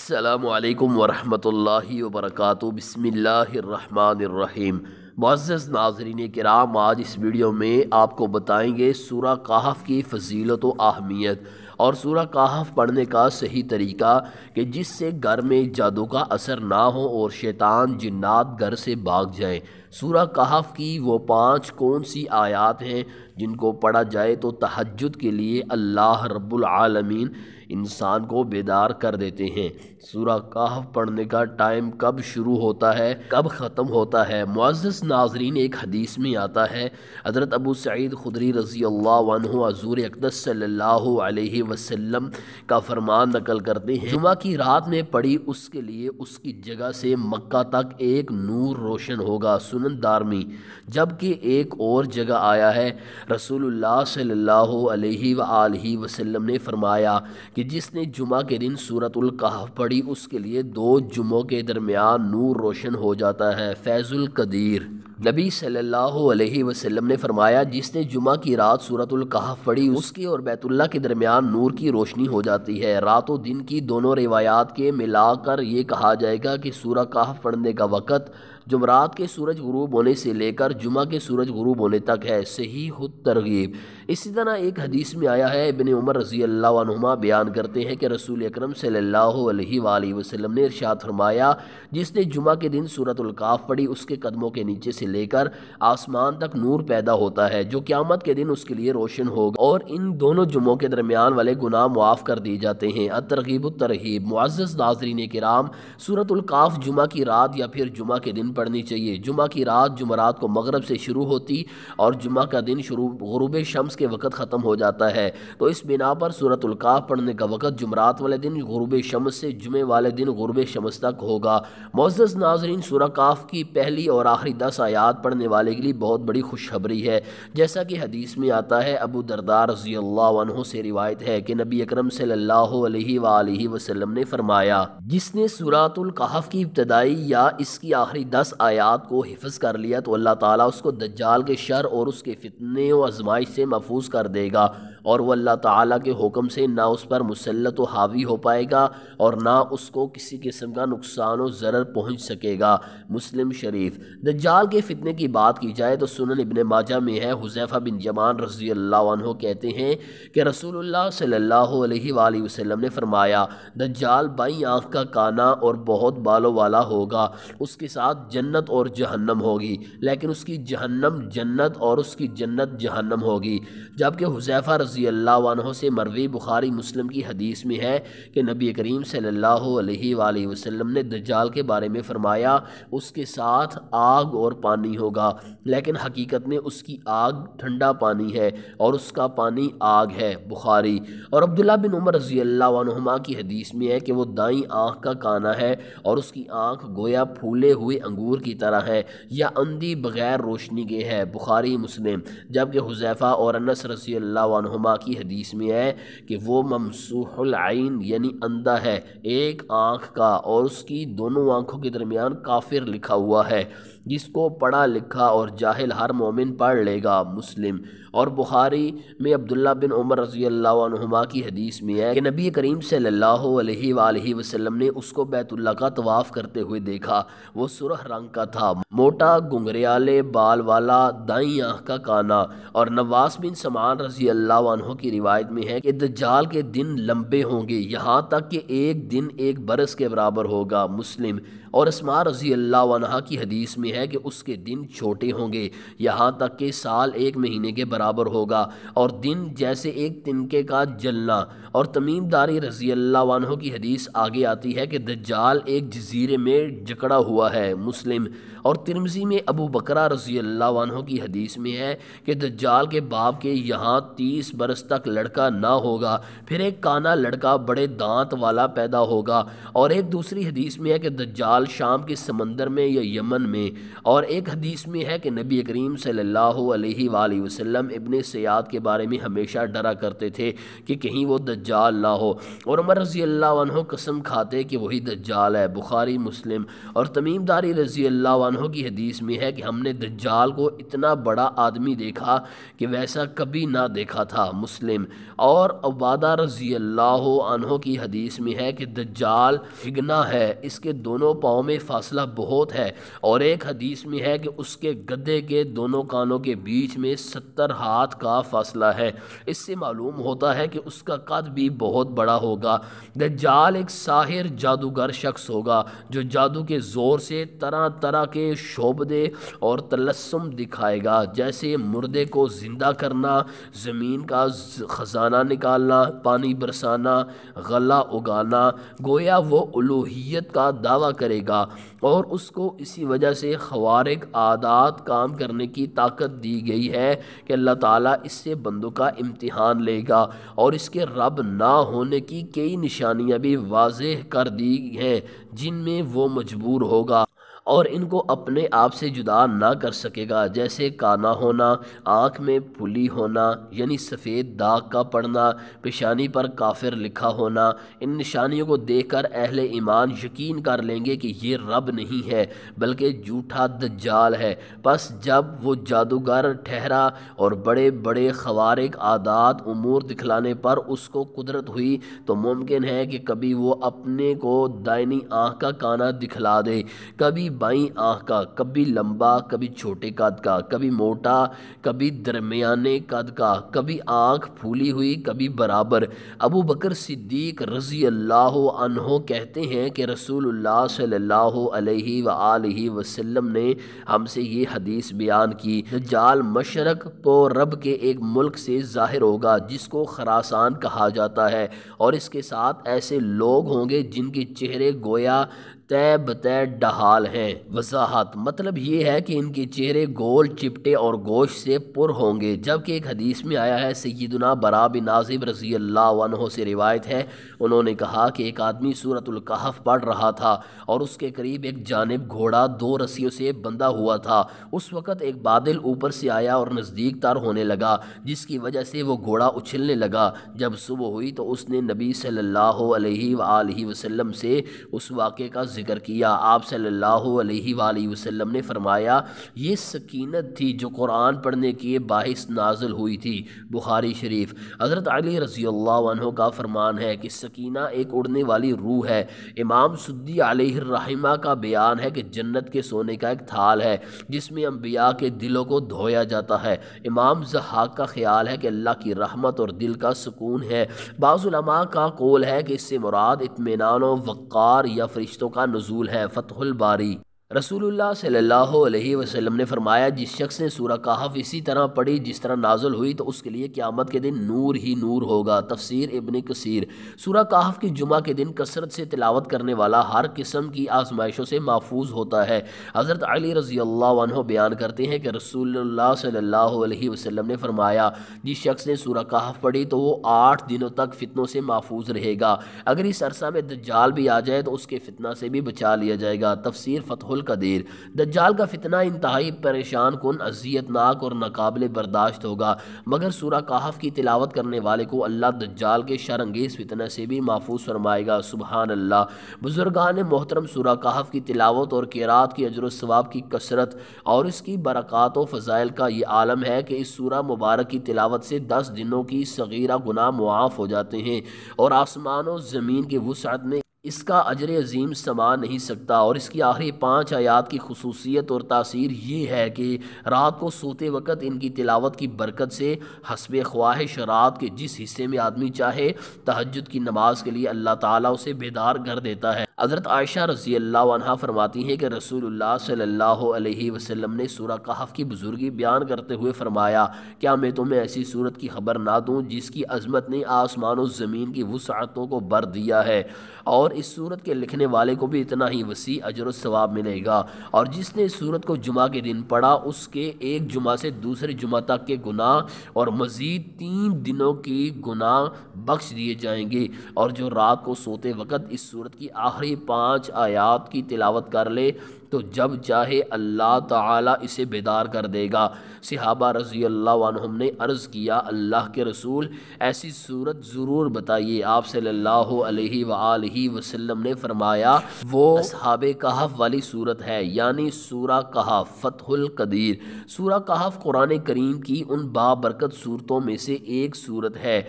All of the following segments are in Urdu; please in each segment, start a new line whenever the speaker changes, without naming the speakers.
السلام علیکم ورحمۃ اللہ وبرکاتہ۔ بسم اللہ الرحمن الرحیم۔ معزز ناظرین کرام، آج اس ویڈیو میں آپ کو بتائیں گے سورہ کہف کی فضیلت و اہمیت اور سورہ کہف پڑھنے کا صحیح طریقہ کہ جس سے گھر میں جادو کا اثر نہ ہو اور شیطان جنات گھر سے بھاگ جائیں۔ سورہ کہف کی وہ 5 کون سی آیات ہیں جن کو پڑھا جائے تو تہجد کے لیے اللہ رب العالمین انسان کو بیدار کر دیتے ہیں۔ سورہ کہف پڑھنے کا ٹائم کب شروع ہوتا ہے، کب ختم ہوتا ہے؟ معزز ناظرین، ایک حدیث میں آتا ہے، حضرت ابو سعید خدری رضی اللہ عنہ حضور اقدس صلی اللہ علیہ وسلم کا فرمان نقل کرتے ہیں، جمعہ کی رات میں پڑھی اس کے لیے اس کی جگہ سے مکہ تک ایک نور روشن ہوگا۔ سنن دارمی۔ جبکہ ایک اور جگہ آیا ہے، رسول اللہ صلی اللہ علیہ وآلہ وسلم نے فرمایا کہ جس نے جمعہ کے دن سورۃ الکہف پڑھی اس کے لیے 2 جمعوں کے درمیان نور روشن ہو جاتا ہے۔ فیض القدیر۔ نبی صلی اللہ علیہ وسلم نے فرمایا جس نے جمعہ کی رات سورۃ الکہف پڑھی اس کی اور بیت اللہ کے درمیان نور کی روشنی ہو جاتی ہے۔ رات و دن کی دونوں روایات کے ملا کر یہ کہا جائے گا کہ سورہ کہف پڑھنے کا وقت جمعرات کے سورج غروب ہونے سے لے کر جمعہ کے سورج غروب ہونے تک ہے۔ صحیح الترغیب۔ اسی طرح ایک حدیث میں آیا ہے، ابن عمر رضی اللہ عنہما بیان کرتے ہیں کہ رسول اکرم صلی اللہ علیہ وآلہ وسلم نے ارشاد فرمایا جس نے جمعہ کے دن سورۃ الکہف پڑھی اس کے قدموں کے نیچے سے لے کر آسمان تک نور پیدا ہوتا ہے جو قیامت کے دن اس کے لیے روشن ہوگا اور ان دونوں جمعوں کے درمیان والے گناہ معاف کر دیے جاتے ہیں۔ الترغیب الترہیب۔ معزز ناظرین کرام، سورۃ الکہف جمعہ کی رات یا پھر جمعہ کے دن پڑھنی چاہیے۔ جمعہ کی رات جمعرات کو مغرب سے شروع ہوتی اور جمعہ کا دن غروب شمس کے وقت ختم ہو جاتا ہے، تو اس بنا پر سورۃ الکہف پڑھنے کا وقت جمعرات والے دن غروب شمس سے جمعے والے دن غروب شمس تک ہوگا۔ معزز ناظرین، سورہ کہف کی پہلی اور آخری 10 آیات پڑھنے والے کے لیے بہت بڑی خوشخبری ہے، جیسا کہ حدیث میں آتا ہے، ابو درداء رضی اللہ عنہ سے روایت ہے کہ نبی اکرم صلی اللہ علیہ وآلہ وسلم نے فرمایا جس نے سورۃ الکہف کی ابتدائی یا اس کی آخری 10 آیات کو حفظ کر لیا تو اللہ تعالیٰ اس کو دجال کے شر اور اس کے فتنے و آزمائش سے محفوظ کر دے گا اور وہ اللہ تعالیٰ کے حکم سے نہ اس پر مسلط و حاوی ہو پائے گا اور نہ اس کو کسی قسم کا نقصان و ضرر پہنچ سکے گا۔ مسلم شریف۔ دجال کے فتنے کی بات کی جائے تو سنن ابن ماجہ میں ہے، حذیفہ بن یمان رضی اللہ عنہ کہتے ہیں کہ رسول اللہ صلی اللہ علیہ وآلہ وسلم نے فرمایا دجال بائیں آنکھ کا کانا اور بہت بالوں والا ہوگا، اس کے ساتھ جنت اور جہنم ہوگی، لیکن اس کی جہنم جنت اور اس کی جنت جہنم ہوگی۔ جبکہ حذیفہ رضی اللہ عنہ سے مروی بخاری مسلم کی حدیث میں ہے کہ نبی کریم صلی اللہ علیہ وآلہ وسلم نے دجال کے بارے میں فرمایا اس کے ساتھ آگ اور پانی ہوگا، لیکن حقیقت میں اس کی آگ ٹھنڈا پانی ہے اور اس کا پانی آگ ہے۔ بخاری۔ اور عبداللہ بن عمر رضی اللہ عنہما کی حدیث میں ہے کہ وہ دائیں آنکھ کا کانا ہے اور اس کی آنکھ گویا پھولے ہوئے انگور کی طرح ہے یا اندھی بغیر روشنی کے ہے۔ بخاری مسلم۔ جبکہ حذیفہ اور انس رضی اللہ عنہما کی حدیث میں ہے کہ وہ ممسوح العین یعنی اندھا ہے، ایک آنکھ کا، اور اس کی دونوں آنکھوں کے درمیان کافر لکھا ہوا ہے، جس کو پڑھا لکھا اور جاہل ہر مومن پڑھ لے گا۔ مسلم۔ اور بخاری میں عبداللہ بن عمر رضی اللہ عنہما کی حدیث میں ہے کہ نبی کریم صلی اللہ علیہ وآلہ وسلم نے اس کو بیت اللہ کا طواف کرتے ہوئے دیکھا، وہ سرخ رنگ کا تھا، موٹا گنگریالے بال والا، دائیں آنکھ کا کانا۔ اور نواس بن سمعان رضی اللہ عنہ کی روایت میں ہے کہ دجال کے دن لمبے ہوں گے یہاں تک کہ ایک دن ایک برس کے برابر ہوگا۔ مسلم۔ اور اسماء رضی اللہ عنہا کی حدیث میں ہے کہ اس کے دن چھوٹے ہوں گے یہاں تک کہ سال 1 مہینے کے برابر ہوگا اور دن جیسے ایک تنکے کا جلنا۔ اور تمیم داری رضی اللہ عنہ کی حدیث آگے آتی ہے کہ دجال ایک جزیرے میں جکڑا ہوا ہے۔ مسلم۔ اور ترمذی میں ابو بکرہ رضی اللہ عنہ کی حدیث میں ہے کہ دجال کے باپ کے یہاں 30 برس تک لڑکا نہ ہوگا، پھر ایک کانا لڑکا بڑے دانت والا پیدا ہوگا۔ اور ایک دوسری حدیث میں ہے کہ دجال شام کے سمندر میں یا یمن میں، اور ایک حدیث میں ہے کہ نبی کریم صلی اللہ علیہ وآلہ وسلم ابن سیاد کے بارے میں ہمیشہ ڈرا کرتے تھے کہ کہیں وہ دجال نہ ہو، اور عمر رضی اللہ عنہ قسم کھاتے کہ وہی دجال ہے۔ بخاری مسلم۔ اور تمیم داری رضی اللہ عنہ کی حدیث میں ہے کہ ہم نے دجال کو اتنا بڑا آدمی دیکھا کہ ویسا کبھی نہ دیکھا تھا، مسلم۔ اور عبادہ رضی اللہ عنہ کی حدیث میں ہے کہ دجال ہگنا ہے، اس کے دونوں پاؤں میں فاصلہ بہت ہے، اور ایک حدیث میں ہے کہ اس کے گدھے کے دونوں کانوں کے بیچ میں 70 ہاتھ کا فاصلہ ہے۔ اس سے معلوم ہوتا ہے کہ اس کا قد بھی بہت بڑا ہوگا۔ دجال ایک ساحر جادوگر شخص ہوگا جو جادو کے زور سے طرح طرح کے شعبدے اور طلسم دکھائے گا، جیسے مردے کو زندہ کرنا، زمین کا خزانہ نکالنا، پانی برسانا، غلہ اگانا۔ گویا وہ الوہیت کا دعویٰ کرے گا، اور اس کو اسی وجہ سے خوارق عادات کام کرنے کی طاقت دی گئی ہے کہ اللہ تعالیٰ اس سے بندوں کا امتحان لے گا، اور اس کے رب نہ ہونے کی کئی نشانیاں بھی واضح کر دی ہیں جن میں وہ مجبور ہوگا اور ان کو اپنے آپ سے جدا نہ کر سکے گا، جیسے کانا ہونا، آنکھ میں پھلی ہونا یعنی سفید داغ کا پڑنا، پیشانی پر کافر لکھا ہونا۔ ان نشانیوں کو دیکھ کر اہل ایمان یقین کر لیں گے کہ یہ رب نہیں ہے بلکہ جھوٹا دجال ہے۔ پس جب وہ جادوگر ٹھہرا اور بڑے بڑے خوارق عادات امور دکھلانے پر اس کو قدرت ہوئی تو ممکن ہے کہ کبھی وہ اپنے کو دائنی آنکھ کا کانا دکھلا دے، کبھی بائیں آنکھ کا، کبھی لمبا، کبھی چھوٹے قد کا، کبھی موٹا، کبھی درمیانے قد کا، کبھی آنکھ پھولی ہوئی، کبھی برابر۔ ابو بکر صدیق رضی اللہ عنہ کہتے ہیں کہ رسول اللہ صلی اللہ علیہ وآلہ وسلم نے ہم سے یہ حدیث بیان کی، دجال مشرق تو رب کے ایک ملک سے ظاہر ہوگا جس کو خراسان کہا جاتا ہے، اور اس کے ساتھ ایسے لوگ ہوں گے جن کے چہرے گویا تے بتے ڈھال ہیں۔ وضاحت: مطلب یہ ہے کہ ان کے چہرے گول، چپٹے اور گوشت سے پر ہوں گے، جبکہ ایک حدیث میں آیا ہے، سیدنا برا بن عازب رضی اللہ عنہ سے روایت ہے، انہوں نے کہا کہ ایک آدمی سورۃ الکہف پڑھ رہا تھا اور اس کے قریب ایک جانب گھوڑا 2 رسیوں سے بندھا ہوا تھا۔ اس وقت ایک بادل اوپر سے آیا اور نزدیک تر ہونے لگا، جس کی وجہ سے وہ گھوڑا اچھلنے لگا۔ جب صبح ہوئی تو اس نے نبی صلی اللہ علیہ وآلہ وسلم سے اس واقعے کا ذکر کیا۔ آپ صلی اللہ علیہ وآلہ وسلم نے فرمایا، یہ سکینت تھی جو قرآن پڑھنے کے باعث نازل ہوئی تھی۔ بخاری شریف۔ حضرت علی رضی اللہ عنہ کا فرمان ہے کہ سکینہ ایک اڑنے والی روح ہے۔ امام سدی علیہ الرحمہ کا بیان ہے کہ جنت کے سونے کا ایک تھال ہے جس میں انبیاء کے دلوں کو دھویا جاتا ہے۔ امام ضحاک کا خیال ہے کہ اللہ کی رحمت اور دل کا سکون ہے۔ بعض علماء کا قول ہے کہ اس سے مراد اطمینان و وقار یا فرشتوں کا نزول ہے۔ فتح الباری۔ رسول اللہ صلی اللہ علیہ وسلم نے فرمایا، جس شخص نے سورہ کہف اسی طرح پڑھی جس طرح نازل ہوئی تو اس کے لیے قیامت کے دن نور ہی نور ہوگا۔ تفسیر ابن کثیر۔ سورہ کہف کی جمعہ کے دن کثرت سے تلاوت کرنے والا ہر قسم کی آزمائشوں سے محفوظ ہوتا ہے۔ حضرت علی رضی اللہ عنہ بیان کرتے ہیں کہ رسول اللہ صلی اللہ علیہ وسلم نے فرمایا، جس شخص نے سورہ کہف پڑھی تو وہ 8 دنوں تک فتنوں سے محفوظ رہے گا۔ اگر اس عرصہ میں دجال بھی آ جائے تو اس کے فتنہ سے بھی بچا لیا جائے گا۔ تفسیر فتح القدیر۔ دجال کا فتنہ انتہائی پریشان کن، اذیت ناک اور ناقابل برداشت ہوگا، مگر سورہ کہف کی تلاوت کرنے والے کو اللہ دجال کے شر انگیز فتنہ سے بھی محفوظ فرمائے گا۔ سبحان اللہ۔ بزرگان محترم، سورہ کہف کی تلاوت اور قرات کی اجر و ثواب کی کثرت اور اس کی برکات و فضائل کا یہ عالم ہے کہ اس سورہ مبارک کی تلاوت سے 10 دنوں کی صغیرہ گناہ معاف ہو جاتے ہیں، اور آسمان و زمین کی وسعت میں اس کا اجر عظیم سما نہیں سکتا۔ اور اس کی آخری 5 آیات کی خصوصیت اور تاثیر یہ ہے کہ رات کو سوتے وقت ان کی تلاوت کی برکت سے حسب خواہش رات کے جس حصے میں آدمی چاہے تہجد کی نماز کے لیے اللہ تعالیٰ اسے بیدار کر دیتا ہے۔ حضرت عائشہ رضی اللہ عنہا فرماتی ہیں کہ رسول اللہ صلی اللہ علیہ وسلم نے سورہ کہف کی بزرگی بیان کرتے ہوئے فرمایا، کیا میں تمہیں ایسی صورت کی خبر نہ دوں جس کی عظمت نے آسمان و زمین کی وسعتوں کو بھر دیا ہے، اور اس صورت کے لکھنے والے کو بھی اتنا ہی وسیع اجر و ثواب ملے گا، اور جس نے اس صورت کو جمعہ کے دن پڑھا اس کے ایک جمعہ سے دوسرے جمعہ تک کے گناہ اور مزید 3 دنوں کی گناہ بخش دیے جائیں گے، اور جو رات کو سوتے وقت اس صورت کی آخری 5 آیات کی تلاوت کر لے تو جب چاہے اللہ تعالیٰ اسے بیدار کر دے گا۔ صحابہ رضی اللہ عنہم نے عرض کیا اللہ کے رسول ایسی صورت ضرور بتائیے۔ آپ صلی اللہ علیہ وآلہ وسلم نے فرمایا وہ اصحاب کہف والی صورت ہے، یعنی سورہ کہف فتح القدیر۔ سورہ کہف قرآن کریم کی ان بابرکت صورتوں میں سے ایک صورت ہے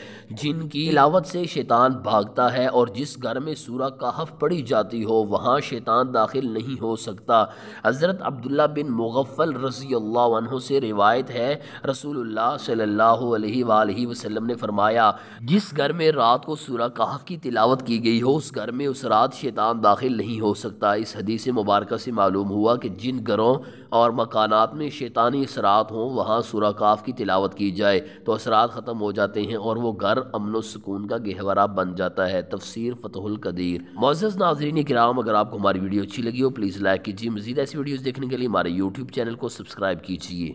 جن کی تلاوت سے شیطان بھاگتا ہے، اور جس گھر میں سورہ کہف پڑھی جاتی ہو وہاں شیطان داخل نہیں ہو سکتا۔ حضرت عبداللہ بن مغفل رضی اللہ عنہ سے روایت ہے رسول اللہ صلی اللہ علیہ وآلہ وسلم نے فرمایا جس گھر میں رات کو سورہ کہف کی تلاوت کی گئی ہو اس گھر میں اس رات شیطان داخل نہیں ہو سکتا۔ اس حدیث مبارکہ سے معلوم ہوا کہ جن گھروں اور مکانات میں شیطانی اثرات ہوں وہاں سورہ کہف کی تلاوت کی جائے تو اثرات ختم ہو جاتے ہیں اور وہ گھر امن و سکون کا گہوارہ بن جاتا ہے۔ تفسیر فتح القدیر۔ معزز ناظرین کرام، اگر آپ کو ہماری ویڈیو اچھی لگی ہو پلیز لائک کیجیے۔ مزید ایسی ویڈیوز دیکھنے کے لیے ہمارے یوٹیوب چینل کو سبسکرائب کیجیے۔